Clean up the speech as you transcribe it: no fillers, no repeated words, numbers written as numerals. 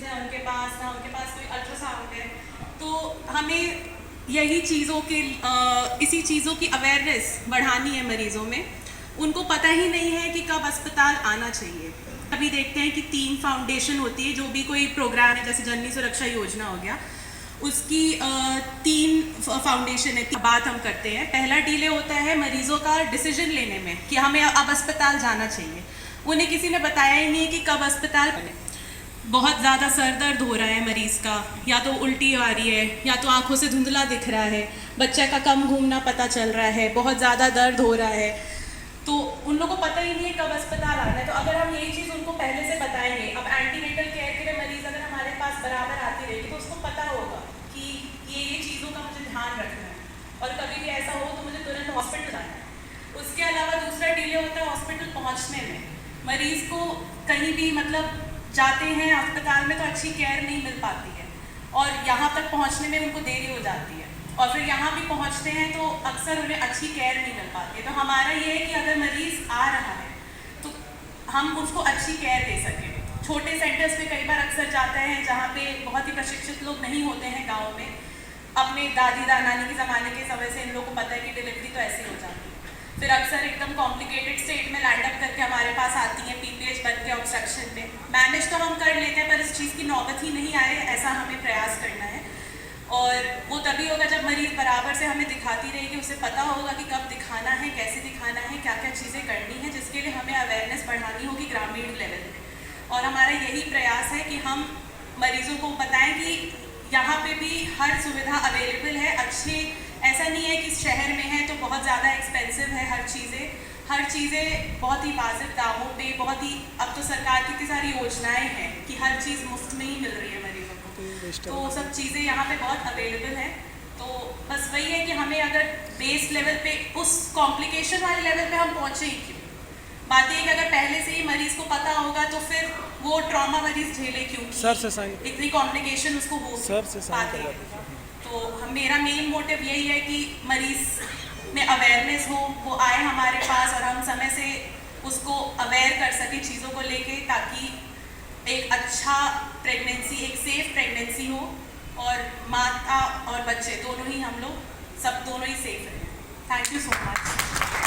है उनके पास, ना उनके पास कोई अल्ट्रासाउंड है। तो हमें यही चीज़ों के इसी चीज़ों की अवेयरनेस बढ़ानी है मरीज़ों में। उनको पता ही नहीं है कि कब अस्पताल आना चाहिए। अभी देखते हैं कि 3 फाउंडेशन होती है, जो भी कोई प्रोग्राम है, जैसे जननी सुरक्षा योजना हो गया, उसकी 3 फाउंडेशन है, बात हम करते हैं। पहला डिले होता है मरीजों का डिसीजन लेने में कि हमें अब अस्पताल जाना चाहिए। उन्हें किसी ने बताया ही नहीं कि कब अस्पताल बने। बहुत ज़्यादा सर दर्द हो रहा है मरीज़ का, या तो उल्टी आ रही है, या तो आंखों से धुंधला दिख रहा है, बच्चे का कम घूमना पता चल रहा है, बहुत ज़्यादा दर्द हो रहा है, तो उन लोगों को पता ही नहीं है कब अस्पताल आना है। तो अगर हम यही चीज़ उनको पहले से बताएंगे, अब एंटीनेटल केयर के लिए मरीज़ अगर हमारे पास बराबर आती रहेगी तो उसको पता होगा कि ये चीज़ों का मुझे ध्यान रखना है, और कभी भी ऐसा हो तो मुझे तुरंत हॉस्पिटल जाना है। उसके अलावा दूसरा डिले होता है हॉस्पिटल पहुँचने में। मरीज़ को कहीं भी मतलब जाते हैं अस्पताल में तो अच्छी केयर नहीं मिल पाती है, और यहाँ तक पहुँचने में उनको देरी हो जाती है, और फिर यहाँ भी पहुँचते हैं तो अक्सर उन्हें अच्छी केयर नहीं मिल पाती है। तो हमारा ये है कि अगर मरीज़ आ रहा है तो हम उसको अच्छी केयर दे सकें। छोटे सेंटर्स पे कई बार अक्सर जाते हैं जहाँ पे बहुत ही प्रशिक्षित लोग नहीं होते हैं गाँव में। अपने दादी नानी के ज़माने के समय से इन लोगों को पता है कि डिलीवरी तो ऐसी हो जाती है। फिर अक्सर एकदम कॉम्प्लिकेटेड स्टेट में लैंड अप करके हमारे पास आती हैं पीपीएच बन के ऑब्स्ट्रक्शन में। मैनेज तो हम कर लेते हैं, पर इस चीज़ की नौबत ही नहीं आए, ऐसा हमें प्रयास करना है। और वो तभी होगा जब मरीज़ बराबर से हमें दिखाती रहेगी, उसे पता होगा कि कब दिखाना है, कैसे दिखाना है, क्या क्या चीज़ें करनी है, जिसके लिए हमें अवेयरनेस बढ़ानी होगी ग्रामीण लेवल पे। और हमारा यही प्रयास है कि हम मरीज़ों को बताएं कि यहाँ पे भी हर सुविधा अवेलेबल है। अच्छे, ऐसा नहीं है कि शहर में है तो बहुत ज़्यादा एक्सपेंसिव है हर चीज़ें बहुत ही वाजिब दामों पे, बहुत ही, अब तो सरकार की इतनी सारी योजनाएं हैं कि हर चीज़ मुफ्त में ही मिल रही है मरीजों को, तो सब चीज़ें यहाँ पे बहुत अवेलेबल हैं। तो बस वही है कि हमें अगर बेस लेवल पे, उस कॉम्प्लिकेशन वाले लेवल पे हम पहुँचे ही क्यों। बात यह कि अगर पहले से ही मरीज़ को पता होगा तो फिर वो ट्रॉमा मरीज़ झेले क्यों, इतनी कॉम्प्लिकेशन उसको हो पाती है। तो मेरा मेन मोटिव यही है कि मरीज़ में अवेयरनेस हो, वो आए हमारे पास और हम समय से उसको अवेयर कर सके चीज़ों को लेके, ताकि एक अच्छा प्रेगनेंसी, एक सेफ प्रेगनेंसी हो, और माता और बच्चे दोनों ही, हम लोग सब दोनों ही सेफ रहें। Thank you so much.